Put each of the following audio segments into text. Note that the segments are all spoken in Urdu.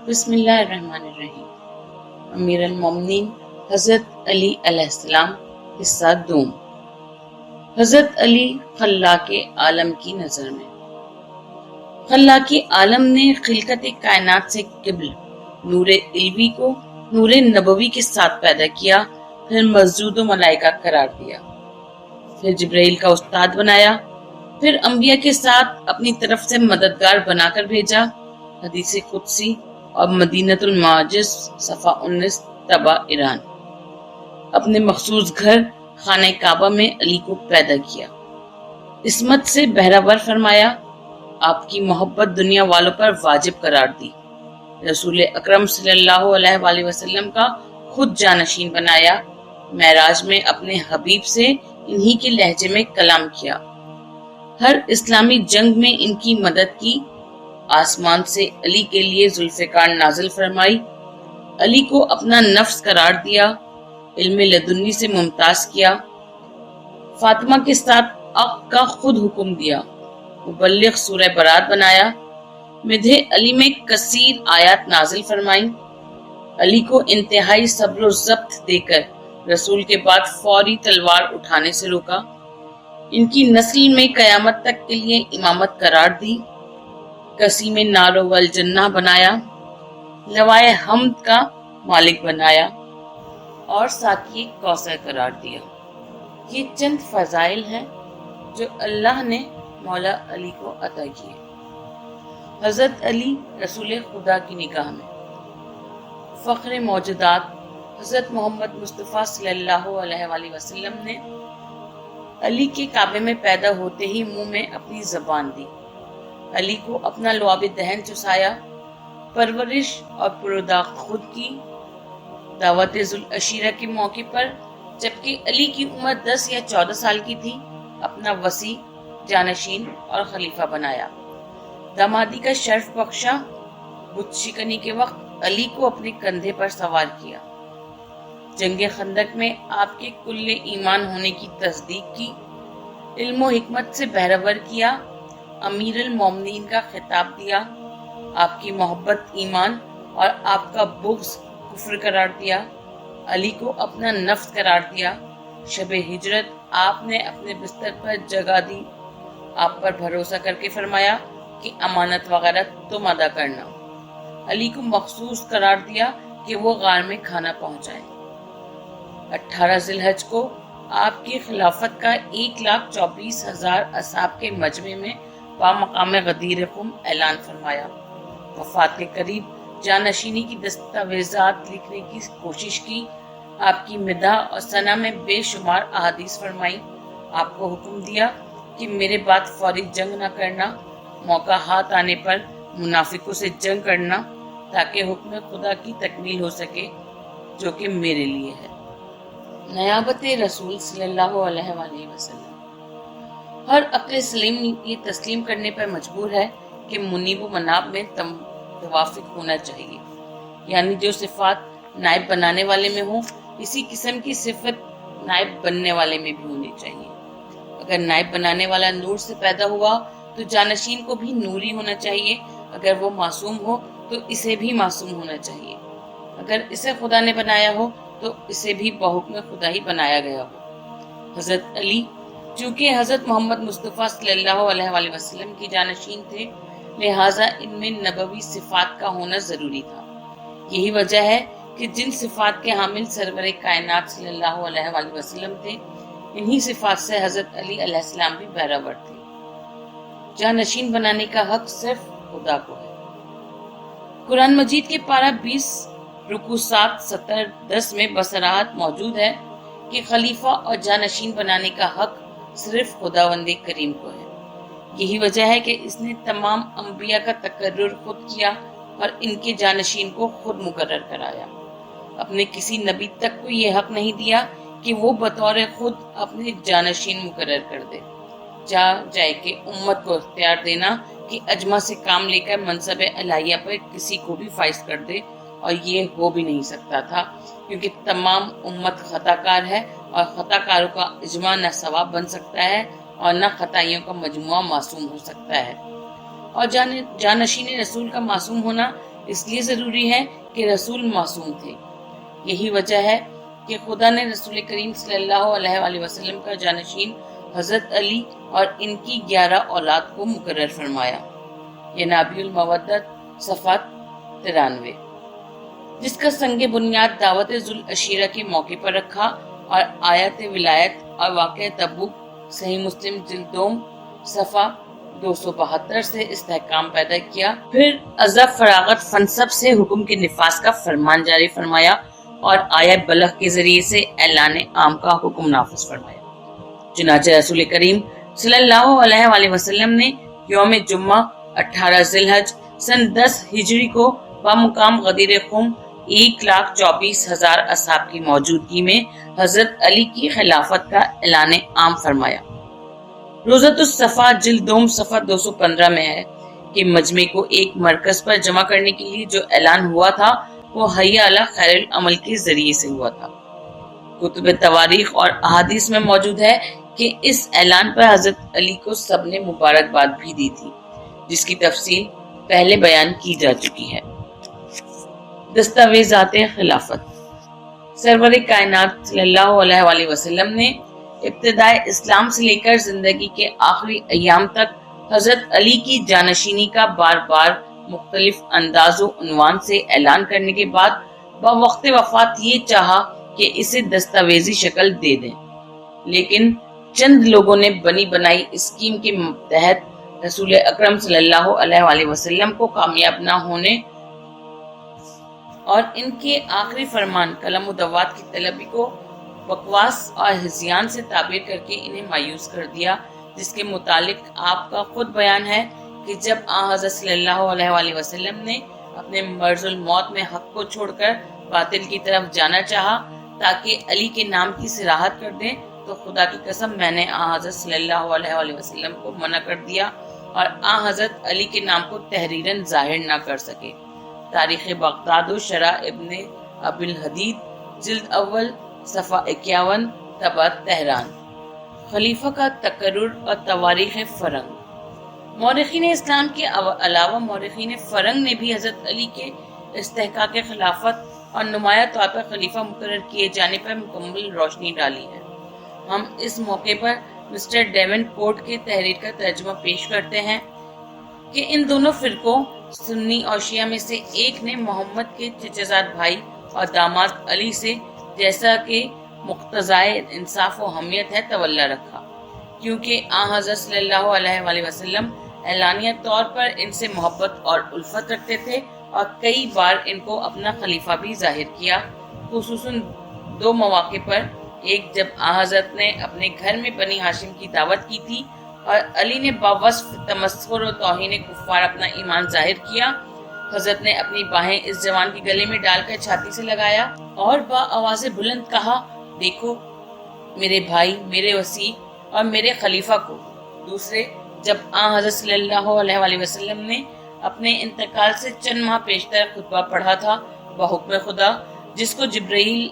بسم اللہ الرحمن الرحیم۔ امیر المومنین حضرت علی علیہ السلام، حصہ دوم۔ حضرت علی خلاق عالم کی نظر میں۔ خلاق عالم نے خلقت کائنات سے قبل نور علوی کو نور نبوی کے ساتھ پیدا کیا، پھر مسجود و ملائکہ قرار دیا، پھر جبرائیل کا استاد بنایا، پھر انبیاء کے ساتھ اپنی طرف سے مددگار بنا کر بھیجا۔ حدیث قدسی اور مدینۃ المعاجز صفحہ 19 طبع ایران۔ اپنے مخصوص گھر خانہ کعبہ میں علی کو پیدا کیا، عصمت سے بہرہور فرمایا، آپ کی محبت دنیا والوں پر واجب قرار دی، رسول اکرم صلی اللہ علیہ وآلہ وسلم کا خود جانشین بنایا، معراج میں اپنے حبیب سے انہی کے لہجے میں کلام کیا، ہر اسلامی جنگ میں ان کی مدد کی، آسمان سے علی کے لیے ذوالفقار نازل فرمائی، علی کو اپنا نفس قرار دیا، علم لدنی سے ممتاز کیا، فاطمہ کے ساتھ عقد کا خود حکم دیا، مبلغ سورہ برات بنایا، مدح علی میں کثیر آیات نازل فرمائیں، علی کو انتہائی صبر و ضبط دے کر رسول کے بعد فوری تلوار اٹھانے سے روکا، ان کی نسل میں قیامت تک کے لیے امامت قرار دی، قسیم نار والجنہ بنایا، لوائے حمد کا مالک بنایا اور ساقی کوثر قرار دیا۔ یہ چند فضائل ہیں جو اللہ نے مولا علی کو عطا کیے۔ حضرت علی رسول خدا کی نگاہ میں فخر موجودات حضرت محمد مصطفیٰ صلی اللہ علیہ وآلہ وسلم نے علی کے کعبے میں پیدا ہوتے ہی منہ میں اپنی زبان دی، علی کو اپنا لعاب دہن چسایا، پرورش اور پروداخ خود کی، دعوت ذوالعشیرہ کے موقع پر جبکہ علی کی عمر 10 یا 14 سال کی تھی، اپنا وصی، جانشین اور خلیفہ بنایا، دامادی کا شرف بخشا، بت شکنی کے وقت علی کو اپنے کندھے پر سوار کیا، جنگ خندق میں آپ کے کل ایمان ہونے کی تصدیق کی، علم و حکمت سے بہرہور کیا، امیر المومنین کا خطاب دیا، آپ کی محبت ایمان اور آپ کا بغض کفر قرار دیا، علی کو اپنا نفس قرار دیا، شب ہجرت آپ نے اپنے بستر پر جگہ دی، آپ پر بھروسہ کر کے فرمایا کہ امانت وغیرہ تم ادا کرنا، علی کو مخصوص قرار دیا کہ وہ غار میں کھانا پہنچائیں۔ 18 ذی الحج کو آپ کی خلافت کا 1,24,000 اصحاب کے مجمع میں بامقام غدیر قم اعلان فرمایا، وفات کے قریب جانشینی کی دستاویزات لکھنے کی کوشش کی، آپ کی مدح اور ثنا میں بے شمار احادیث فرمائی، آپ کو حکم دیا کہ میرے بعد فوری جنگ نہ کرنا، موقع ہاتھ آنے پر منافقوں سے جنگ کرنا تاکہ حکم خدا کی تکمیل ہو سکے جو کہ میرے لیے ہے۔ نیابت رسول صلی اللہ علیہ وآلہ وسلم۔ ہر عقل سلیم یہ تسلیم کرنے پر مجبور ہے کہ منیب و مناب میں توافق ہونا چاہیے، یعنی جو صفات نائب بنانے والے میں ہوں، اسی قسم کی صفت نائب بننے والے میں بھی ہونی چاہیے۔ اگر نائب بنانے والا نور سے پیدا ہوا تو جانشین کو بھی نوری ہونا چاہیے، اگر وہ معصوم ہو تو اسے بھی معصوم ہونا چاہیے، اگر اسے خدا نے بنایا ہو تو اسے بھی بحکم خدا ہی بنایا گیا ہو۔ حضرت علی چونکہ حضرت محمد مصطفیٰ صلی اللہ علیہ وآلہ وسلم کی جانشین تھے، لہٰذا ان میں نبوی صفات کا ہونا ضروری تھا۔ یہی وجہ ہے کہ جن صفات کے حامل سرور کائنات صلی اللہ علیہ وآلہ وسلم تھے، انہی صفات سے حضرت علی علیہ السلام بھی بہرہور تھے۔ جانشین بنانے کا حق صرف خدا کو ہے۔ قرآن مجید کے پارہ 20 رکوع 7 سطر 10 میں بصراحت موجود ہے کہ خلیفہ اور جانشین بنانے کا حق صرف خداوند کریم کو ہے۔ یہی وجہ ہے کہ اس نے تمام انبیاء کا تقرر خود کیا اور ان کے جانشین کو خود مقرر کرایا۔ اپنے کسی نبی تک کو یہ حق نہیں دیا کہ وہ بطور خود اپنے جانشین مقرر کر دے، جائے کہ امت کو اختیار دینا کہ اجماع سے کام لے کر منصب الہیہ پر کسی کو بھی فائز کر دے، اور یہ ہو بھی نہیں سکتا تھا کیونکہ تمام امت خطا کار ہے اور خطا کاروں کا اجماع نہ ثواب بن سکتا ہے اور نہ خطائیوں کا مجموعہ معصوم ہو سکتا ہے، اور جانشین رسول کا معصوم ہونا اس لیے ضروری ہے کہ رسول معصوم تھے۔ یہی وجہ ہے کہ خدا نے رسول کریم صلی اللہ علیہ وآلہ وسلم کا جانشین حضرت علی اور ان کی 11 اولاد کو مقرر فرمایا۔ یہ نابی المودت صفحہ 93، جس کا سنگ بنیاد دعوت ذوالعشیرہ کے موقع پر رکھا اور آیت ولایت اور واقعہ تبوک صحیح مسلم جلد 2 صفحہ 272 سے استحکام پیدا کیا۔ پھر عزب فراغت فنسب سے حکم کے نفاذ کا فرمان جاری فرمایا اور آیت بلغ کے ذریعے سے اعلان عام کا حکم نافذ فرمایا۔ چنانچہ رسول کریم صلی اللہ علیہ وآلہ وسلم نے یوم جمعہ 18 ذی الحج سن 10 ہجری کو بمقام غدیر خم 1,24,000 اصحاب کی موجودگی میں حضرت علی کی خلافت کا اعلان عام فرمایا۔ روزۃ الصفا جلد 2 صفحہ 215 میں ہے کہ مجمع کو ایک مرکز پر جمع کرنے کے لیے جو اعلان ہوا تھا وہ حی علی خیر العمل کے ذریعے سے ہوا تھا۔ کتب تواریخ اور احادیث میں موجود ہے کہ اس اعلان پر حضرت علی کو سب نے مبارکباد بھی دی تھی، جس کی تفصیل پہلے بیان کی جا چکی ہے۔ دستاویزات خلافت۔ سرور کائنات صلی اللہ علیہ وآلہ وسلم نے ابتدائے اسلام سے لے کر زندگی کے آخری ایام تک حضرت علی کی جانشینی کا بار بار مختلف انداز و عنوان سے اعلان کرنے کے بعد بوقت وفات یہ چاہا کہ اسے دستاویزی شکل دے دیں، لیکن چند لوگوں نے بنی بنائی اسکیم کے تحت رسول اکرم صلی اللہ علیہ وآلہ وسلم کو کامیاب نہ ہونے اور ان کے آخری فرمان قلم و دوات کی طلبی کو بکواس اور ہذیان سے تعبیر کر کے انہیں مایوس کر دیا، جس کے متعلق آپ کا خود بیان ہے کہ جب حضرت صلی اللہ علیہ وآلہ وسلم نے اپنے مرض الموت میں حق کو چھوڑ کر باطل کی طرف جانا چاہا تاکہ علی کے نام کی صراحت کر دیں، تو خدا کی قسم میں نے حضرت صلی اللہ علیہ وآلہ وسلم کو منع کر دیا اور حضرت علی کے نام کو تحریراً ظاہر نہ کر سکے۔ تاریخ بغداد و شرح ابن ابی الحدید جلد اول صفحہ 51 طبعت تہران۔ خلیفہ کا تقرر اور تواریخ فرنگ۔ مورخین اسلام کے علاوہ مورخین فرنگ نے بھی حضرت علی کے استحقاق خلافت اور نمایاں طور پر خلیفہ مقرر کیے جانے پر مکمل روشنی ڈالی ہے۔ ہم اس موقع پر مسٹر ڈیون پورٹ کے تحریر کا ترجمہ پیش کرتے ہیں کہ ان دونوں فرقوں سنی اور شیعہ میں سے ایک نے محمد کے چچا زاد بھائی اور داماد علی سے، جیسا کہ مقتضائے انصاف و حمیت ہے، تولا رکھا، کیونکہ حضرت صلی اللہ علیہ وآلہ وسلم اعلانیہ طور پر ان سے محبت اور الفت رکھتے تھے اور کئی بار ان کو اپنا خلیفہ بھی ظاہر کیا، خصوصاً 2 مواقع پر۔ ایک جب حضرت نے اپنے گھر میں بنی ہاشم کی دعوت کی تھی اور علی نے باوصف تمسخر و توہین کفار اپنا ایمان ظاہر کیا، حضرت نے اپنی باہیں اس جوان کے گلے میں ڈال کر چھاتی سے لگایا اور با آواز بلند کہا، دیکھو میرے بھائی، میرے وسیع اور میرے خلیفہ کو۔ دوسرے جب حضرت صلی اللہ علیہ وآلہ وسلم نے اپنے انتقال سے چند ماہ پیشتر خطبہ پڑھا تھا بحکم خدا، جس کو جبرائیل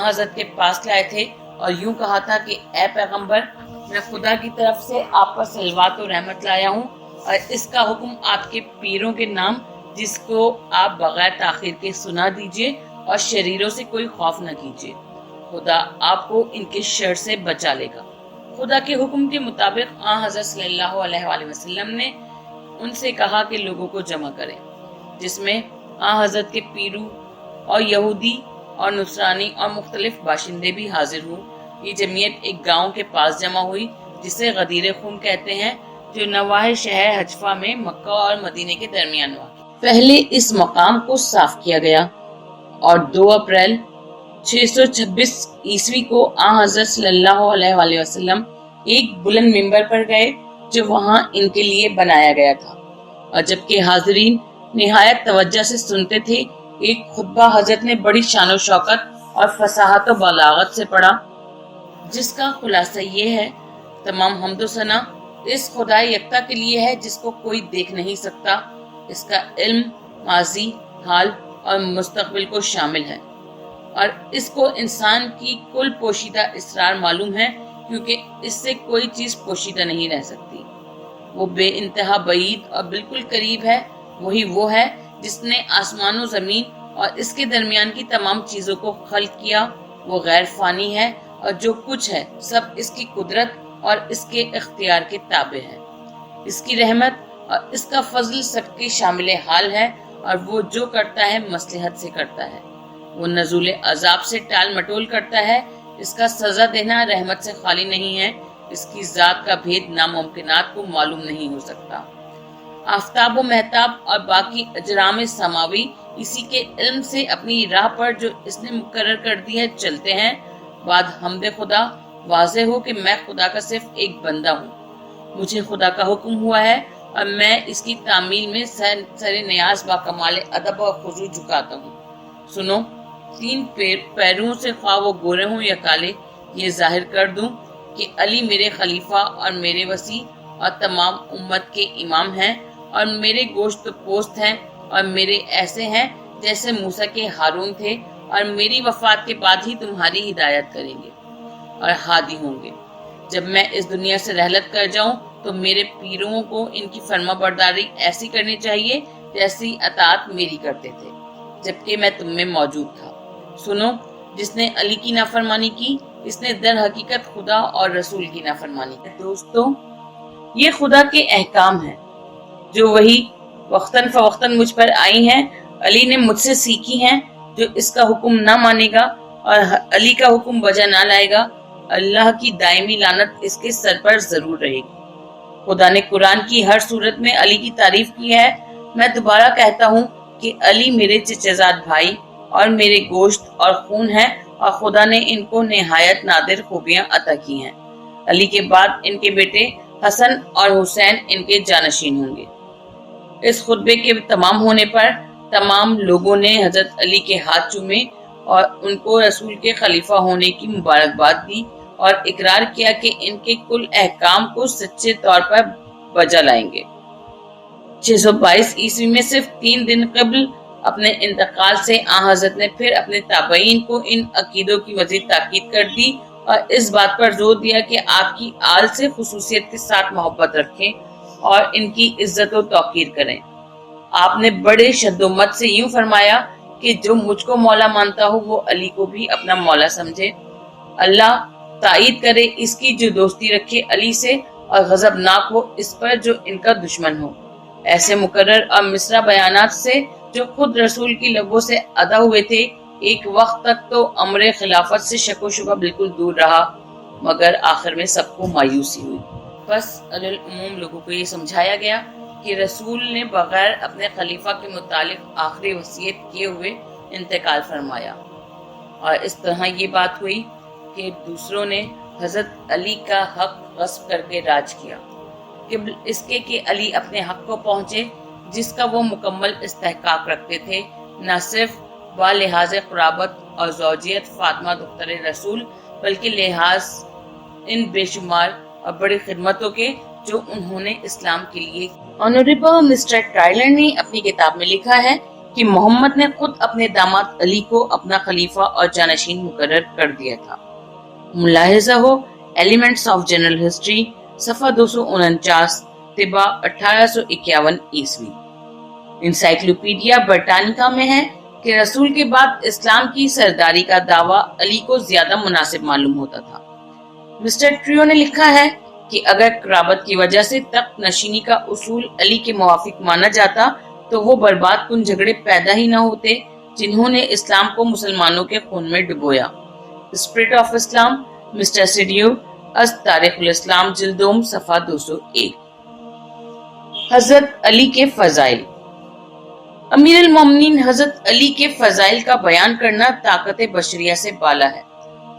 حضرت کے پاس لائے تھے، اور یوں کہا تھا کہ اے پیغمبر، میں خدا کی طرف سے آپ پر صلوات و رحمت لایا ہوں، اور اس کا حکم آپ کے پیروں کے نام، جس کو آپ بغیر تاخیر کے سنا دیجئے اور شریروں سے کوئی خوف نہ کیجئے، خدا آپ کو ان کے شر سے بچا لے گا۔ خدا کے حکم کے مطابق حضرت صلی اللہ علیہ وآلہ وسلم نے ان سے کہا کہ لوگوں کو جمع کریں، جس میں حضرت کے پیرو اور یہودی اور نصرانی اور مختلف باشندے بھی حاضر ہوں۔ یہ جمعیت ایک گاؤں کے پاس جمع ہوئی جسے غدیر خم کہتے ہیں، جو نواح شہر حجفہ میں مکہ اور مدینے کے درمیان واقع۔ پہلے اس مقام کو صاف کیا گیا اور 2 اپریل 626 عیسوی کو حضرت صلی اللہ علیہ وآلہ وسلم ایک بلند ممبر پر گئے جو وہاں ان کے لیے بنایا گیا تھا، اور جبکہ حاضرین نہایت توجہ سے سنتے تھے، ایک خطبہ حضرت نے بڑی شان و شوکت اور فصاحت و بلاغت سے پڑھا، جس کا خلاصہ یہ ہے، تمام حمد و ثنا اس خدا یکتا کے لیے ہے جس کو کوئی دیکھ نہیں سکتا، اس کا علم ماضی، حال اور مستقبل کو شامل ہے، اور اس کو انسان کی کل پوشیدہ اسرار معلوم ہے، کیونکہ اس سے کوئی چیز پوشیدہ نہیں رہ سکتی۔ وہ بے انتہا بعید اور بالکل قریب ہے، وہی وہ ہے جس نے آسمان و زمین اور اس کے درمیان کی تمام چیزوں کو خلق کیا وہ غیر فانی ہے، اور جو کچھ ہے سب اس کی قدرت اور اس کے اختیار کے تابع ہے۔ اس کی رحمت اور اس کا فضل سب کے شامل حال ہے، اور وہ جو کرتا ہے مصلحت سے کرتا ہے۔ وہ نزول عذاب سے ٹال مٹول کرتا ہے، اس کا سزا دینا رحمت سے خالی نہیں ہے، اس کی ذات کا بھید ناممکنات کو معلوم نہیں ہو سکتا۔ آفتاب و مہتاب اور باقی اجرام سماوی اسی کے علم سے اپنی راہ پر جو اس نے مقرر کر دی ہے چلتے ہیں۔ بعد حمد خدا واضح ہو کہ میں خدا کا صرف ایک بندہ ہوں، مجھے خدا کا حکم ہوا ہے اور میں اس کی تعمیل میں سر نیاز با کمال ادب اور خضوع جھکاتا ہوں۔ سنو، 3 پیروں سے خواہ وہ گورے ہوں یا کالے، یہ ظاہر کر دوں کہ علی میرے خلیفہ اور میرے وسیع اور تمام امت کے امام ہیں، اور میرے گوشت پوست ہیں، اور میرے ایسے ہیں جیسے موسیٰ کے ہارون تھے، اور میری وفات کے بعد ہی تمہاری ہدایت کریں گے اور ہادی ہوں گے۔ جب میں اس دنیا سے رحلت کر جاؤں تو میرے پیروں کو ان کی فرما برداری ایسی کرنی چاہیے جیسی اطاعت میری کرتے تھے جبکہ میں تم میں موجود تھا۔ سنو، جس نے علی کی نافرمانی کی اس نے در حقیقت خدا اور رسول کی نافرمانی کی۔ دوستو، یہ خدا کے احکام ہیں جو وہی وقتاً فوقتاً مجھ پر آئی ہیں، علی نے مجھ سے سیکھی ہیں۔ جو اس کا حکم نہ مانے گا اور علی کا حکم بجا نہ لائے گا، اللہ کی دائمی لعنت اس کے سر پر ضرور رہے گی۔ خدا نے قرآن کی ہر صورت میں علی کی تعریف کی ہے۔ میں دوبارہ کہتا ہوں کہ علی میرے چچزاد بھائی اور میرے گوشت اور خون ہیں، اور خدا نے ان کو نہایت نادر خوبیاں عطا کی ہیں۔ علی کے بعد ان کے بیٹے حسن اور حسین ان کے جانشین ہوں گے۔ اس خطبے کے تمام ہونے پر تمام لوگوں نے حضرت علی کے ہاتھ چومے اور ان کو رسول کے خلیفہ ہونے کی مبارکباد دی، اور اقرار کیا کہ ان کے کل احکام کو سچے طور پر بجا لائیں گے۔ 622 عیسوی میں صرف 3 دن قبل اپنے انتقال سے حضرت نے پھر اپنے تابعین کو ان عقیدوں کی مزید تاکید کر دی اور اس بات پر زور دیا کہ آپ کی آل سے خصوصیت کے ساتھ محبت رکھیں اور ان کی عزت و توقیر کریں۔ آپ نے بڑے شد و مت سے یوں فرمایا کہ جو مجھ کو مولا مانتا ہو وہ علی کو بھی اپنا مولا سمجھے۔ اللہ تائید کرے اس کی جو دوستی رکھے علی سے، اور غضبناک ہو اس پر جو ان کا دشمن ہو۔ ایسے مقرر اور مصرع بیانات سے جو خود رسول کی لبوں سے ادا ہوئے تھے، ایک وقت تک تو امر خلافت سے شک و شبہ بالکل دور رہا، مگر آخر میں سب کو مایوسی ہوئی۔ بس عموم لوگوں کو یہ سمجھایا گیا کہ رسول نے بغیر اپنے خلیفہ کے متعلق آخری وصیت کیے ہوئے انتقال فرمایا، اور اس طرح یہ بات ہوئی کہ دوسروں نے حضرت علی کا حق غصب کر کے راج کیا، قبل اس کے کہ علی اپنے حق کو پہنچے جس کا وہ مکمل استحقاق رکھتے تھے، نہ صرف لحاظ قرابت اور زوجیت فاطمہ دختر رسول، بلکہ لحاظ ان بے شمار اور بڑی خدمتوں کے جو انہوں نے اسلام کے لیے۔ آنریبل مسٹر ٹائلر نے اپنی کتاب میں لکھا ہے کہ محمد نے خود اپنے داماد علی کو اپنا خلیفہ اور جانشین مقرر کر دیا تھا۔ ملاحظہ ہو ایلیمنٹس آف جنرل ہسٹری، صفحہ 249، طبع 1851 عیسوی۔ انسائکلوپیڈیا برٹانیکا میں ہے کہ رسول کے بعد اسلام کی سرداری کا دعویٰ علی کو زیادہ مناسب معلوم ہوتا تھا۔ مسٹر ٹریو نے لکھا ہے کہ اگر قرابت کی وجہ سے تخت نشینی کا اصول علی کے موافق مانا جاتا تو وہ برباد کن جھگڑے پیدا ہی نہ ہوتے جنہوں نے اسلام کو مسلمانوں کے خون میں ڈبویا۔ اسپرٹ آف اسلام، مسٹر سیڈیو، از تاریخ الاسلام، جلدوم، صفحہ 201۔ حضرت علی کے فضائل۔ امیر المومنین حضرت علی کے فضائل کا بیان کرنا طاقت بشریہ سے بالا ہے۔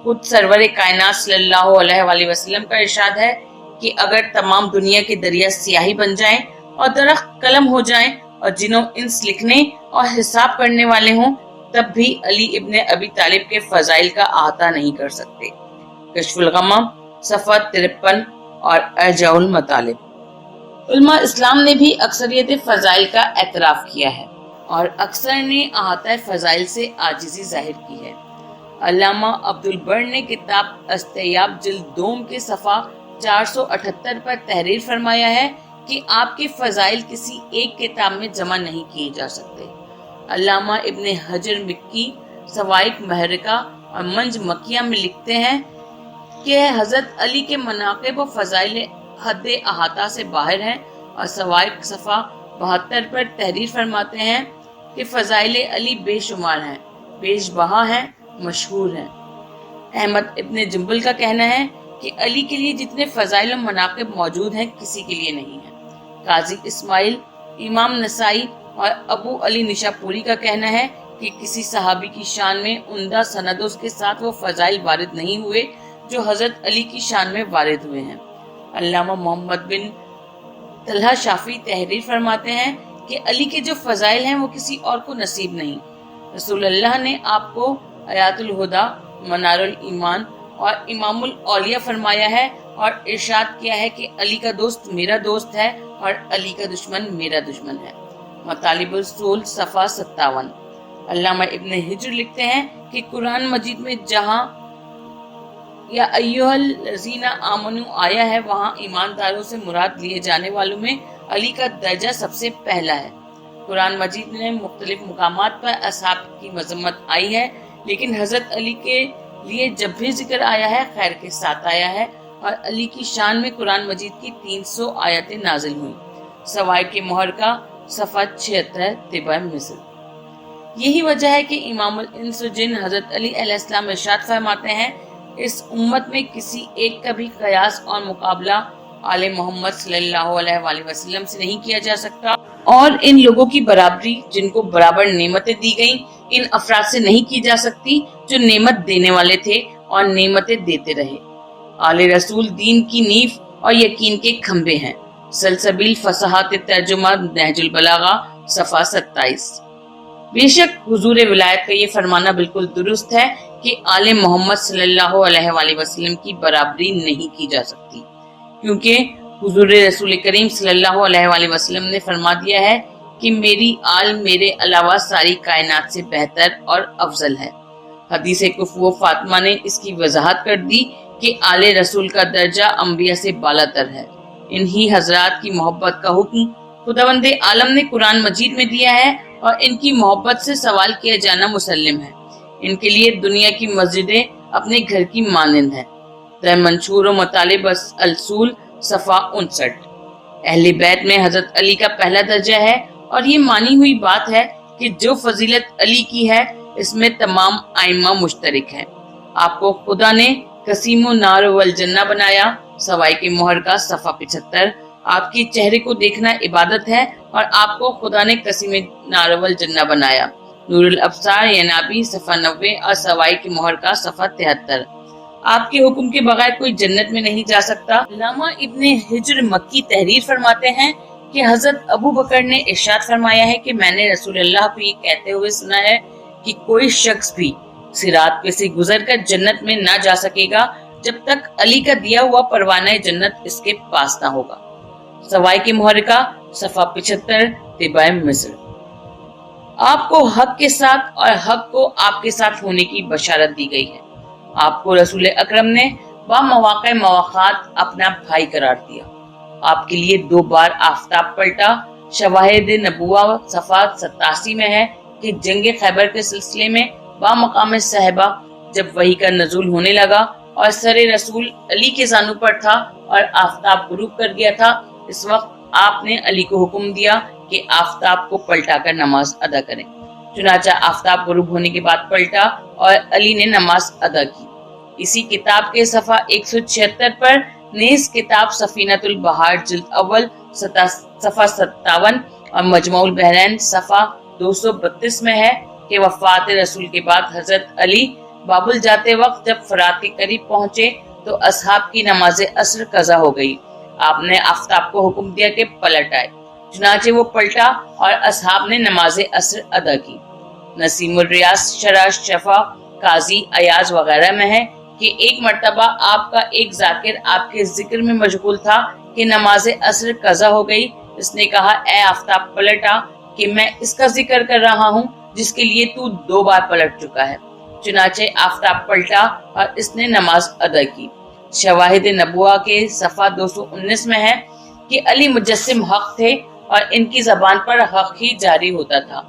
خود سرور کائنات صلی اللہ علیہ وآلہ وسلم کا ارشاد ہے کہ اگر تمام دنیا کے دریا سیاہی بن جائیں اور درخت قلم ہو جائیں اور جنوں انس لکھنے اور حساب کرنے والے ہوں، تب بھی علی ابن ابی طالب کے فضائل کا احاطہ نہیں کر سکتے۔ کشف الغمام، صفحہ 53 اور ارجاء المطالب۔ علماء اسلام نے بھی اکثریت فضائل کا اعتراف کیا ہے اور اکثر نے احاطہ فضائل سے عاجزی ظاہر کی ہے۔ علامہ عبد البر نے کتاب استیاب جلد دوم کے صفحہ 478 پر تحریر فرمایا ہے کہ آپ کے فضائل کسی ایک کتاب میں جمع نہیں کیے جا سکتے۔ علامہ ابن حجر مکی سوائق محرکہ اور منج مکیہ میں لکھتے ہیں کہ حضرت علی کے مناقب و فضائل حد احاطہ سے باہر ہیں، اور سوائق صفحہ 72 پر تحریر فرماتے ہیں کہ فضائل علی بے شمار ہیں، بیش بہا ہیں، مشہور ہیں۔ احمد ابن جنبل کا کہنا ہے کہ علی کے لیے جتنے فضائل و مناقب موجود ہیں کسی کے لیے نہیں ہیں۔ قاضی اسماعیل، امام نسائی اور ابو علی نشاپوری کا کہنا ہے کہ کسی صحابی کی شان میں عمدہ سندوں کے ساتھ وہ فضائل وارد نہیں ہوئے جو حضرت علی کی شان میں وارد ہوئے ہیں۔ علامہ محمد بن طلحہ شافعی تحریر فرماتے ہیں کہ علی کے جو فضائل ہیں وہ کسی اور کو نصیب نہیں۔ رسول اللہ نے آپ کو آیات الہدا، منار الایمان اور امام الاولیاء فرمایا ہے، اور ارشاد کیا ہے کہ علی کا دوست میرا دوست ہے اور علی کا دشمن میرا دشمن ہے۔ مطالب الرسول صفحہ 57۔ علامہ ابن حجر لکھتے ہیں کہ قرآن مجید میں جہاں یا ایھا الذین آمنوا آیا ہے وہاں ایمانداروں سے مراد لیے جانے والوں میں علی کا درجہ سب سے پہلا ہے۔ قرآن مجید میں مختلف مقامات پر اصحاب کی مذمت آئی ہے، لیکن حضرت علی کے لیے جب بھی ذکر آیا ہے خیر کے ساتھ آیا ہے، اور علی کی شان میں قرآن مجید کی 300 آیتیں نازل ہوئیں۔ سوائق محرکہ صفحہ 76 طبع مصر۔ یہی وجہ ہے کہ امام الانس و جن حضرت علی علیہ السلام ارشاد فرماتے ہیں، اس امت میں کسی ایک کا بھی قیاس اور مقابلہ آل محمد صلی اللہ علیہ وآلہ وسلم سے نہیں کیا جا سکتا، اور ان لوگوں کی برابری جن کو برابر نعمتیں دی گئیں ان افراد سے نہیں کی جا سکتی جو نعمت دینے والے تھے اور نعمتیں دیتے رہے۔ آل رسول دین کی نیف اور یقین کے کھمبے ہیں۔ سلسبیل فصاحت ترجمہ نہج البلاغہ صفحہ 27۔ بے شک حضور ولایت کا یہ فرمانا بالکل درست ہے کہ آل محمد صلی اللہ علیہ وآلہ وسلم کی برابری نہیں کی جا سکتی، کیونکہ حضور رسول کریم صلی اللہ علیہ وآلہ وسلم نے فرما دیا ہے کہ میری آل میرے علاوہ ساری کائنات سے بہتر اور افضل ہے۔ حدیث کفو فاطمہ نے اس کی وضاحت کر دی کہ آل رسول کا درجہ انبیاء سے بالا تر ہے۔ انہی حضرات کی محبت کا حکم خداوند عالم نے قرآن مجید میں دیا ہے، اور ان کی محبت سے سوال کیا جانا مسلم ہے۔ ان کے لیے دنیا کی مسجدیں اپنے گھر کی مانند ہیں۔ در منشور و مطالب الاصول صفحہ 59۔ اہل بیت میں حضرت علی کا پہلا درجہ ہے، اور یہ مانی ہوئی بات ہے کہ جو فضیلت علی کی ہے اس میں تمام ائمہ مشترک ہیں۔ آپ کو خدا نے قسیم النار والجنہ بنایا۔ سوائق محرکہ صفحہ 75۔ آپ کے چہرے کو دیکھنا عبادت ہے، اور آپ کو خدا نے قسیم نار والجنہ بنایا۔ نور الابصار ینابی صفحہ 90 اور سوائق محرکہ صفحہ 73۔ آپ کے حکم کے بغیر کوئی جنت میں نہیں جا سکتا۔ علامہ ابن حجر مکی تحریر فرماتے ہیں کہ حضرت ابو بکر نے ارشاد فرمایا ہے کہ میں نے رسول اللہ کو یہ کہتے ہوئے سنا ہے کہ کوئی شخص بھی صراط پہ سے گزر کر جنت میں نہ جا سکے گا جب تک علی کا دیا ہوا پروانہ جنت اس کے پاس نہ ہوگا۔ سوائق محرکہ صفحہ 75 طبع مصر۔ آپ کو حق کے ساتھ اور حق کو آپ کے ساتھ ہونے کی بشارت دی گئی ہے۔ آپ کو رسول اکرم نے با مواقع مواقعات اپنا بھائی قرار دیا۔ آپ کے لیے 2 بار آفتاب پلٹا۔ شواہد نبوہ صفحہ 87 میں ہے کہ جنگ خیبر کے سلسلے میں با مقام صحابہ جب وحی کا نزول ہونے لگا اور سر رسول علی کے زانو پر تھا اور آفتاب غروب کر گیا تھا، اس وقت آپ نے علی کو حکم دیا کہ آفتاب کو پلٹا کر نماز ادا کریں۔ چنانچہ آفتاب غروب ہونے کے بعد پلٹا اور علی نے نماز ادا کی۔ اسی کتاب کے صفحہ 176 پر نیز کتاب سفینۃ البحار جلد اول صفحہ 57 اور مجموع البحرین صفحہ 232 میں ہے کہ وفات رسول کے بعد حضرت علی بابل جاتے وقت جب فرات کے قریب پہنچے تو اصحاب کی نماز عصر قضا ہو گئی۔ آپ نے آفتاب کو حکم دیا کہ پلٹ آئے، چنانچہ وہ پلٹا اور اصحاب نے نماز عصر ادا کی۔ نسیم الریاض شرح شفا قاضی ایاز وغیرہ میں ہے کہ ایک مرتبہ آپ کا ایک ذاکر آپ کے ذکر میں مشغول تھا کہ نماز عصر قضا ہو گئی۔ اس نے کہا، اے آفتاب پلٹا کہ میں اس کا ذکر کر رہا ہوں جس کے لیے تو 2 بار پلٹ چکا ہے۔ چنانچہ آفتاب پلٹا اور اس نے نماز ادا کی۔ شواہد نبوہ کے صفحہ 219 میں ہے کہ علی مجسم حق تھے اور ان کی زبان پر حق ہی جاری ہوتا تھا۔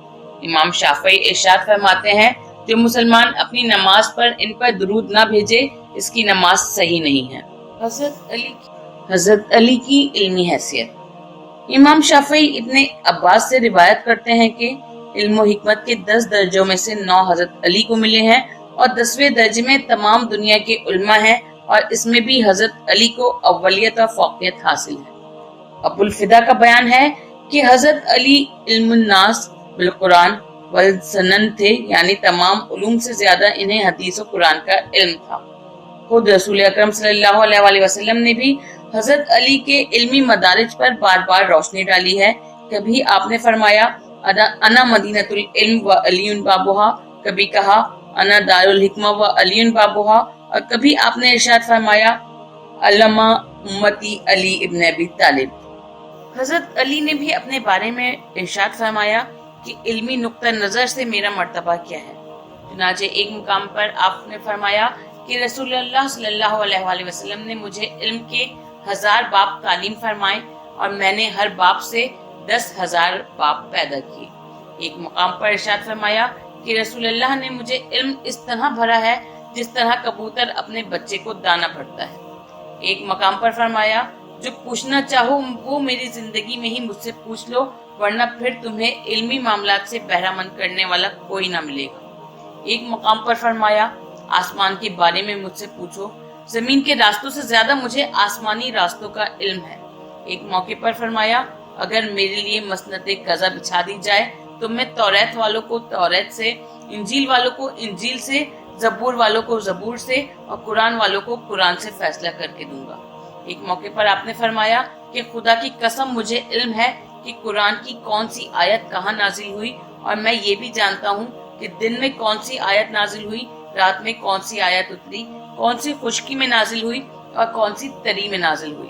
امام شافعی ارشاد فرماتے ہیں جو مسلمان اپنی نماز پر ان پر درود نہ بھیجے اس کی نماز صحیح نہیں ہے۔ حضرت علی کی علمی حیثیت۔ امام شافعی ابن عباس سے روایت کرتے ہیں کہ علم و حکمت کے 10 درجوں میں سے 9 حضرت علی کو ملے ہیں اور 10ویں درجے میں تمام دنیا کے علماء ہیں اور اس میں بھی حضرت علی کو اولیت اور فوقیت حاصل ہے۔ ابو الفدا کا بیان ہے کہ حضرت علی علم الناس بالقرآن والسنن تھے، یعنی تمام علوم سے زیادہ انہیں حدیث و قرآن کا علم تھا۔ خود رسول اکرم صلی اللہ علیہ وآلہ وسلم نے بھی حضرت علی کے علمی مدارج پر بار بار روشنی ڈالی ہے۔ کبھی آپ نے فرمایا انا مدینۃ العلم و علی بابھا، کبھی کہا انا دار الحکمہ و علی بابھا، اور کبھی آپ نے ارشاد فرمایا علامہ امتی علی ابن ابی طالب۔ حضرت علی نے بھی اپنے بارے میں ارشاد فرمایا کہ علمی نقطہ نظر سے میرا مرتبہ کیا ہے۔ چنانچہ ایک مقام پر آپ نے فرمایا کہ رسول اللہ صلی اللہ علیہ وآلہ وسلم نے مجھے علم کے 1000 باب تعلیم فرمائے اور میں نے ہر باب سے 10,000 باب پیدا کیے۔ ایک مقام پر ارشاد فرمایا کہ رسول اللہ نے مجھے علم اس طرح بھرا ہے جس طرح کبوتر اپنے بچے کو دانا بھرتا ہے۔ ایک مقام پر فرمایا جو پوچھنا چاہو وہ میری زندگی میں ہی مجھ سے پوچھ لو، ورنہ پھر تمہیں علمی معاملات سے بہرہ مند کرنے والا کوئی نہ ملے گا۔ ایک مقام پر فرمایا آسمان کے بارے میں مجھ سے پوچھو، زمین کے راستوں سے زیادہ مجھے آسمانی راستوں کا علم ہے۔ ایک موقع پر فرمایا اگر میرے لیے مسند قضا بچھا دی جائے تو میں توریت والوں کو توریت سے، انجیل والوں کو انجیل سے، زبور والوں کو زبور سے اور قرآن والوں کو قرآن سے فیصلہ کر کے دوں گا۔ ایک موقع پر آپ نے فرمایا کہ خدا کی قسم مجھے علم ہے کہ قرآن کی کون سی آیت کہاں نازل ہوئی، اور میں یہ بھی جانتا ہوں کہ دن میں کون سی آیت نازل ہوئی، رات میں کون سی آیت اتری، کون سی خشکی میں نازل ہوئی اور کون سی تری میں نازل ہوئی۔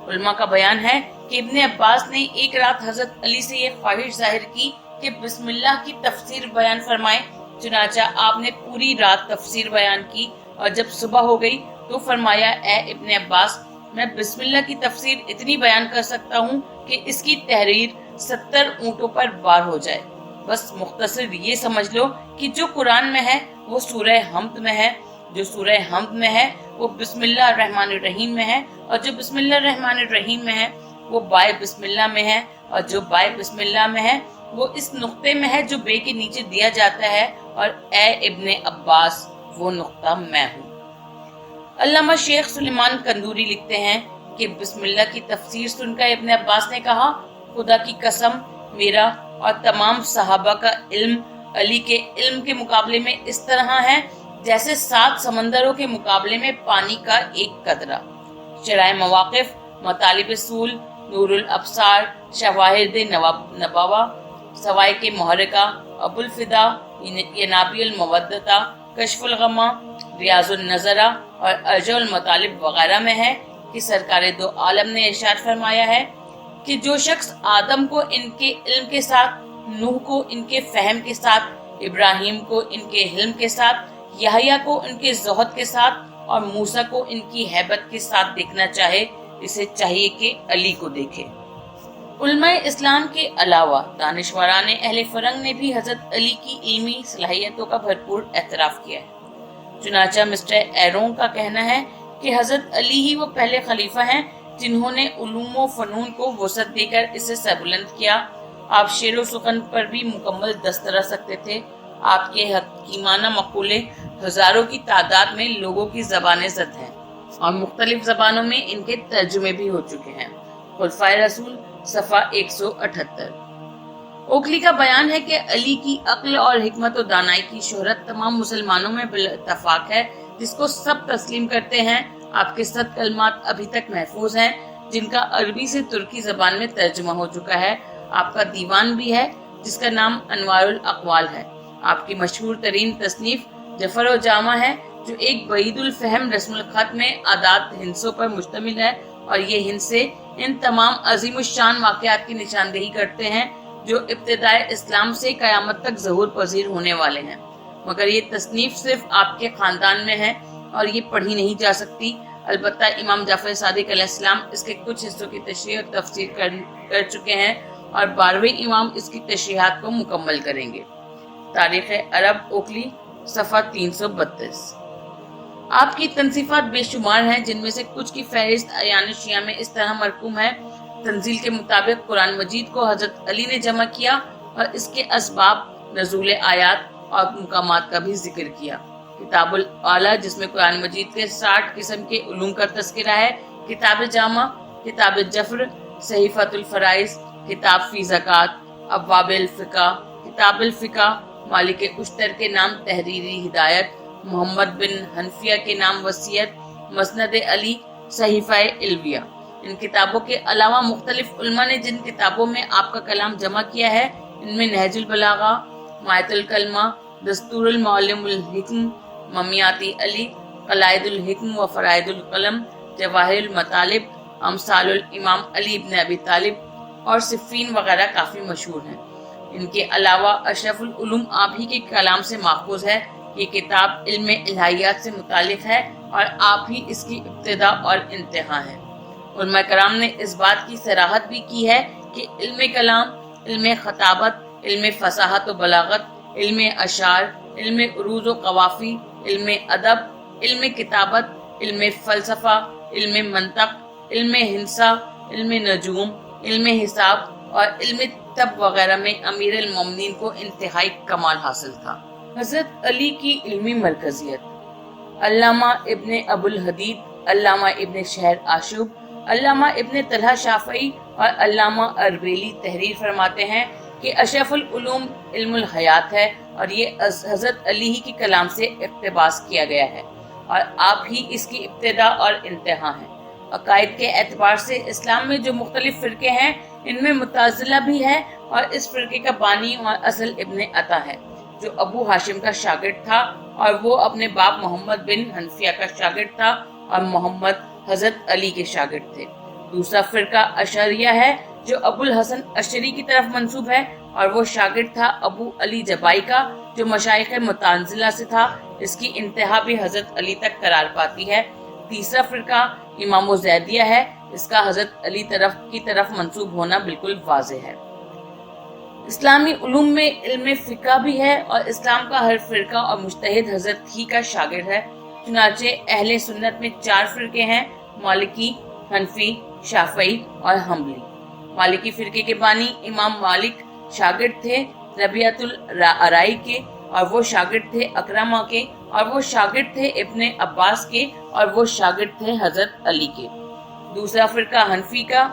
علماء کا بیان ہے کہ ابن عباس نے ایک رات حضرت علی سے یہ خواہش ظاہر کی کہ بسم اللہ کی تفسیر بیان فرمائے۔ چنانچہ آپ نے پوری رات تفسیر بیان کی اور جب صبح ہو گئی تو فرمایا اے ابن عباس، میں بسم اللہ کی تفسیر اتنی بیان کر سکتا ہوں کہ اس کی تحریر 70 اونٹوں پر بار ہو جائے۔ بس مختصر یہ سمجھ لو کہ جو قرآن میں ہے وہ سورہ حمد میں ہے، جو سورہ حمد میں ہے وہ بسم اللہ الرحمن الرحیم میں ہے، اور جو بسم اللہ الرحمن الرحیم میں ہے وہ بائے بسم اللہ میں ہے، اور جو بائے بسم اللہ میں ہے وہ اس نقطے میں ہے جو بے کے نیچے دیا جاتا ہے، اور اے ابن عباس وہ نقطہ میں ہوں۔ علامہ شیخ سلیمان قندوری لکھتے ہیں کہ بسم اللہ کی تفسیر سن کر ابن عباس نے کہا خدا کی قسم میرا اور تمام صحابہ کا علم علی کے علم کے مقابلے میں اس طرح ہے جیسے 7 سمندروں کے مقابلے میں پانی کا ایک قطرہ۔ شرائع مواقف، مطالب اصول، نور الابصار، شواہد نبوہ، سوائق محرکہ، ابو الفدا، ینابیع المودۃ، کشف الغمہ، ریاض النظرہ اور ارجع المطالب وغیرہ میں ہے کہ سرکار دو عالم نے ارشاد فرمایا ہے کہ جو شخص آدم کو ان کے علم کے ساتھ، نوح کو ان کے فہم کے ساتھ، ابراہیم کو ان کے حلم کے ساتھ، یحییٰ کو ان کے زہد کے ساتھ اور موسیٰ کو ان کی ہیبت کے ساتھ دیکھنا چاہے، اسے چاہیے کہ علی کو دیکھے۔ علماء اسلام کے علاوہ دانشوران اہل فرنگ نے بھی حضرت علی کی علمی صلاحیتوں کا بھرپور اعتراف کیا ہے۔ چنانچہ مسٹر ایرون کا کہنا ہے کہ حضرت علی ہی وہ پہلے خلیفہ ہیں جنہوں نے علوم و فنون کو وسعت دے کر اسے سربلند کیا۔ آپ شعر و سخن پر بھی مکمل دست رکھ سکتے تھے۔ آپ کے حکیمانہ مقولے ہزاروں کی تعداد میں لوگوں کی زبانیں زد ہیں اور مختلف زبانوں میں ان کے ترجمے بھی ہو چکے ہیں۔ خلفائے رسول صفحہ 178۔ اوکلی کا بیان ہے کہ علی کی عقل اور حکمت و دانائی کی شہرت تمام مسلمانوں میں بالاتفاق ہے، جس کو سب تسلیم کرتے ہیں۔ آپ کے 100 کلمات ابھی تک محفوظ ہیں جن کا عربی سے ترکی زبان میں ترجمہ ہو چکا ہے۔ آپ کا دیوان بھی ہے جس کا نام انوار الاقوال ہے۔ آپ کی مشہور ترین تصنیف جفر و جامہ ہے جو ایک بعید الفہم رسم الخط میں اعداد ہندسوں پر مشتمل ہے، اور یہ ہندسے ان تمام عظیم الشان واقعات کی نشاندہی کرتے ہیں جو ابتدائے اسلام سے قیامت تک ظہور پذیر ہونے والے ہیں، مگر یہ تصنیف صرف آپ کے خاندان میں ہے اور یہ پڑھی نہیں جا سکتی۔ البتہ امام جعفر صادق علیہ السلام اس کے کچھ حصوں کی تشریح اور تفسیر کر چکے ہیں اور 12ویں امام اس کی تشریحات کو مکمل کریں گے۔ تاریخ عرب اوکلی صفحہ 332۔ آپ کی تنصیفات بے شمار ہیں، جن میں سے کچھ کی فہرست اعیان شیعہ میں اس طرح مرقوم ہے: تنزیل کے مطابق قرآن مجید کو حضرت علی نے جمع کیا اور اس کے اسباب، نزول آیات اور مقامات کا بھی ذکر کیا۔ کتاب الاعلیٰ، جس میں قرآن مجید کے 60 قسم کے علوم کا تذکرہ ہے۔ کتاب جامع، کتاب جفر، صحیفۃ الفرائض، کتاب فی زکوٰۃ، ابواب الفقہ، کتاب الفقہ، مالک اشتر کے نام تحریری ہدایت، محمد بن حنفیہ کے نام وصیت، مسند علی، صحیفہ الویہ۔ ان کتابوں کے علاوہ مختلف علماء نے جن کتابوں میں آپ کا کلام جمع کیا ہے، ان میں نہج البلاغہ، مائت الکلمہ، دستور المعلم الحکم، ممیات علی، قلائد الحکم و فرائد القلم، جواہر المطالب، امثال الامام علی ابن ابی طالب اور صفین وغیرہ کافی مشہور ہیں۔ ان کے علاوہ اشرف العلوم آپ ہی کے کلام سے ماخوذ ہے۔ یہ کتاب علم الہیات سے متعلق ہے اور آپ ہی اس کی ابتدا اور انتہا ہے۔ علماء کرام نے اس بات کی صراحت بھی کی ہے کہ علم کلام، علم خطابت، علم فصاحت و بلاغت، علم اشعار، علم عروض و قوافی، علم ادب، علم کتابت، علم فلسفہ، علم منطق، علم ہندسہ، علم نجوم، علم حساب اور علم طب وغیرہ میں امیر المومنین کو انتہائی کمال حاصل تھا۔ حضرت علی کی علمی مرکزیت۔ علامہ ابن ابو الحدید، علامہ ابن شہر آشوب، علامہ ابن طلحہ شافعی اور علامہ اربیلی تحریر فرماتے ہیں کہ اشرف العلوم علم الحیات ہے اور یہ حضرت علی ہی کے کلام سے اقتباس کیا گیا ہے اور آپ ہی اس کی ابتدا اور انتہا ہیں۔ عقائد کے اعتبار سے اسلام میں جو مختلف فرقے ہیں، ان میں معتزلہ بھی ہے اور اس فرقے کا بانی اور اصل ابن عطا ہے، جو ابو ہاشم کا شاگرد تھا اور وہ اپنے باپ محمد بن حنفیہ کا شاگرد تھا اور محمد حضرت علی کے شاگرد تھے۔ دوسرا فرقہ اشعریہ ہے، جو ابو الحسن اشعری کی طرف منسوب ہے اور وہ شاگرد تھا ابو علی جبائی کا، جو مشائخ معتزلہ سے تھا۔ اس کی انتہا بھی حضرت علی تک قرار پاتی ہے۔ تیسرا فرقہ امام زیدیہ ہے، اس کا حضرت علی کی طرف منسوب ہونا بالکل واضح ہے۔ اسلامی علوم میں علم فقہ بھی ہے اور اسلام کا ہر فرقہ اور مجتہد حضرت ہی کا شاگرد ہے۔ چنانچہ اہل سنت میں 4 فرقے ہیں: مالکی، حنفی، شافعی اور حنبلی۔ مالکی فرقے کے بانی امام مالک شاگرد تھے ربیعۃ الرائی کے، اور وہ شاگرد تھے اکرمہ کے، اور وہ شاگرد تھے ابن عباس کے، اور وہ شاگرد تھے حضرت علی کے۔ دوسرا فرقہ حنفی کا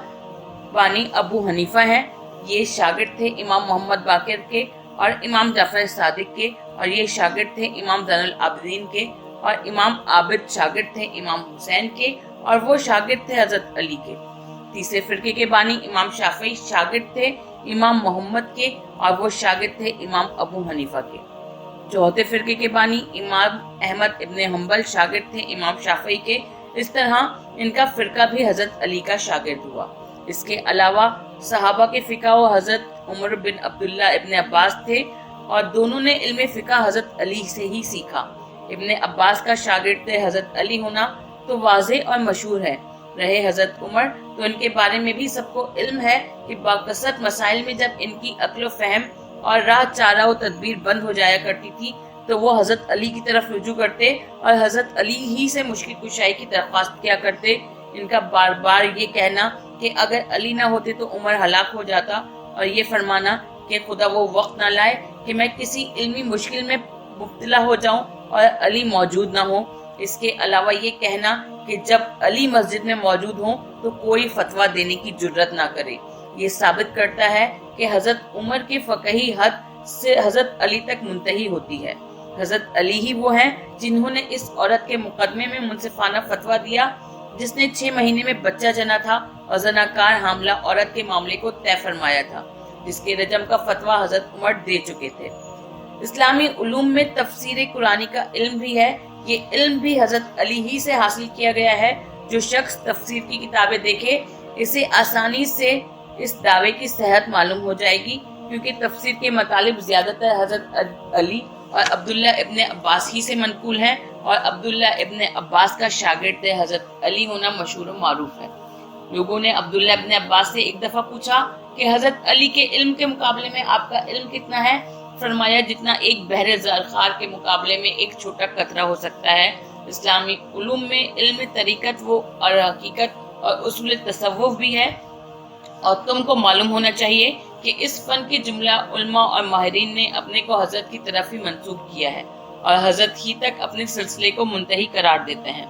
بانی ابو حنیفہ ہے، یہ شاگرد تھے امام محمد باقر کے اور امام جعفر صادق کے، اور یہ شاگرد تھے امام زین العابدین کے، اور امام عابد شاگرد تھے امام حسین کے، اور وہ شاگرد تھے حضرت علی کے۔ تیسرے فرقے کے بانی امام شافعی شاگرد تھے امام محمد کے، اور وہ شاگرد تھے امام ابو حنیفہ کے۔ چوتھے فرقے کے بانی امام احمد ابن حنبل شاگرد تھے امام شافعی کے۔ اس طرح ان کا فرقہ بھی حضرت علی کا شاگرد ہوا۔ اس کے علاوہ صحابہ کے فقہ و حضرت عمر بن عبداللہ ابن عباس تھے اور دونوں نے علم فقہ حضرت علی سے ہی سیکھا۔ ابن عباس کا شاگرد حضرت علی ہونا تو واضح اور مشہور ہے۔ رہے حضرت عمر، تو ان کے بارے میں بھی سب کو علم ہے کہ باکثرت مسائل میں جب ان کی عقل و فہم اور راہ چارہ و تدبیر بند ہو جایا کرتی تھی تو وہ حضرت علی کی طرف رجوع کرتے اور حضرت علی ہی سے مشکل کشائی کی درخواست کیا کرتے۔ ان کا بار بار یہ کہنا کہ اگر علی نہ ہوتے تو عمر ہلاک ہو جاتا، اور یہ فرمانا کہ خدا وہ وقت نہ لائے کہ میں کسی علمی مشکل میں مبتلا ہو جاؤں اور علی موجود نہ ہو۔ اس کے علاوہ یہ کہنا کہ جب علی مسجد میں موجود ہوں تو کوئی فتویٰ دینے کی جرت نہ کرے، یہ ثابت کرتا ہے کہ حضرت عمر کی فقہی حد سے حضرت علی تک منتہی ہوتی ہے۔ حضرت علی ہی وہ ہیں جنہوں نے اس عورت کے مقدمے میں منصفانہ فتویٰ دیا جس نے 6 مہینے میں بچہ جنا تھا اور زناکار حاملہ عورت کے معاملے کو طے فرمایا تھا، جس کے رجم کا فتویٰ حضرت عمر دے چکے تھے۔ اسلامی علوم میں تفسیر قرآنی کا علم بھی ہے، یہ علم بھی حضرت علی ہی سے حاصل کیا گیا ہے۔ جو شخص تفسیر کی کتابیں دیکھے اسے آسانی سے اس دعوے کی صحت معلوم ہو جائے گی، کیونکہ تفسیر کے مطالب زیادہ تر حضرت علی اور عبداللہ ابن عباس ہی سے منقول ہیں اور عبداللہ ابن عباس کا شاگرد حضرت علی ہونا مشہور و معروف ہے۔ لوگوں نے عبداللہ ابن عباس سے ایک دفعہ پوچھا کہ حضرت علی کے علم کے مقابلے میں آپ کا علم کتنا ہے؟ فرمایا جتنا ایک بحر زرخار کے مقابلے میں ایک چھوٹا قطرہ ہو سکتا ہے۔ اسلامی علوم میں علم طریقت اور حقیقت اور اصول تصوف بھی ہے، اور تم کو معلوم ہونا چاہیے کہ اس فن کے جملہ علماء اور ماہرین نے اپنے کو حضرت کی طرف ہی منسوب کیا ہے اور حضرت ہی تک اپنے سلسلے کو منتہی قرار دیتے ہیں۔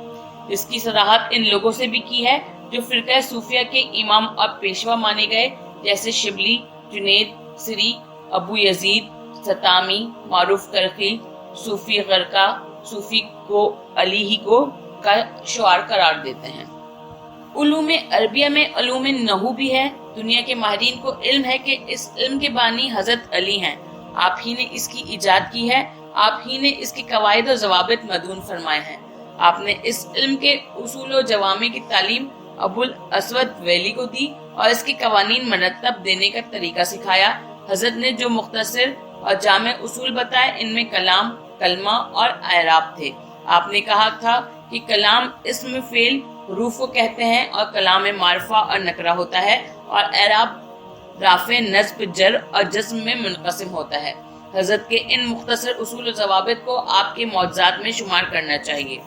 اس کی صراحت ان لوگوں سے بھی کی ہے جو فرقہ صوفیہ کے امام اور پیشوا مانے گئے، جیسے شبلی، جنید، سری، ابو یزید ستامی، معروف کرخی، صوفی غرقہ، صوفی کو علی ہی کو کا شعار قرار دیتے ہیں۔ علوم عربیہ میں علوم نحو بھی ہے۔ دنیا کے ماہرین کو علم ہے کہ اس علم کے بانی حضرت علی ہیں، آپ ہی نے اس کی ایجاد کی ہے، آپ ہی نے اس کے قواعد و ضوابط مدون فرمائے ہیں۔ آپ نے اس علم کے اصول و جوامع کی تعلیم ابو الاسود ویلی کو دی اور اس کے قوانین مرتب دینے کا طریقہ سکھایا۔ حضرت نے جو مختصر اور جامع اصول بتائے ان میں کلام، کلمہ اور اعراب تھے۔ آپ نے کہا تھا کہ کلام اسم فعل حروف کو کہتے ہیں اور کلام معرفہ اور نکرہ ہوتا ہے، اور اعراب رافع، نصب، جر اور جزم میں منقسم ہوتا ہے۔ حضرت کے ان مختصر اصول و ضوابط کو آپ کے معجزات میں شمار کرنا چاہیے۔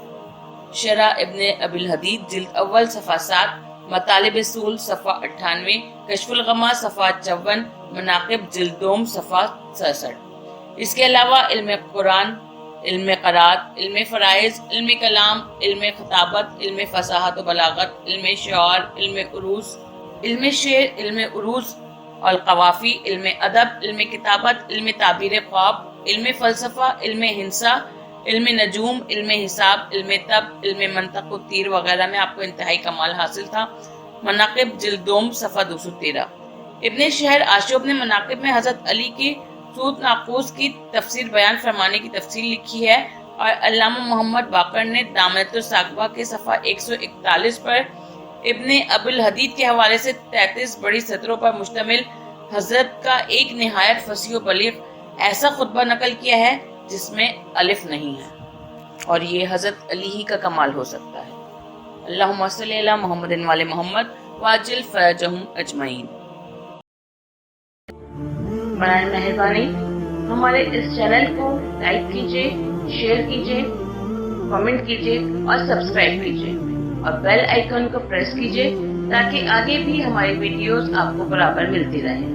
شرح ابن ابی الحدید جلد اول صفحہ 7، مطالب اصول صفحہ 98، کشف الغمہ صفحہ 54، مناقب جلد دوم صفحہ 66۔ اس کے علاوہ علم قرآن، علم قرات، علم فرائض، علم کلام، علم خطابت، علم فصاحت و بلاغت، علم شعر، علم عروض، علم شعر، علم عروض اور قوافی، علم ادب، علم کتابت، علم تعبیر خواب، علم فلسفہ، علم ہندسہ، علم نجوم، علم حساب، علم طب، علم منطق و تیر وغیرہ میں آپ کو انتہائی کمال حاصل تھا۔ مناقب جلد دوم صفحہ 213۔ ابن شہر آشوب نے مناقب میں حضرت علی کی سوت ناقوس کی تفسیر بیان فرمانے کی تفصیل لکھی ہے، اور علامہ محمد باقر نے دامنۃ الثاقبہ کے صفحہ 141 پر ابن ابی الحدید کے حوالے سے 33 بڑی سطروں پر مشتمل حضرت کا ایک نہایت فصیح و بلیغ ایسا خطبہ نقل کیا ہے جس میں الف نہیں ہے، اور یہ حضرت علی ہی کا کمال ہو سکتا ہے۔ اللہم صلی علی محمد وعلی محمد واجل فرجہم اجمعین۔ برائے مہربانی ہمارے اس چینل کو لائک کیجیے، شیئر کیجیے، کمنٹ کیجیے اور سبسکرائب کیجیے، اور بیل آئیکن کو پریس کیجیے تاکہ آگے بھی ہماری ویڈیوز آپ کو برابر ملتی رہیں۔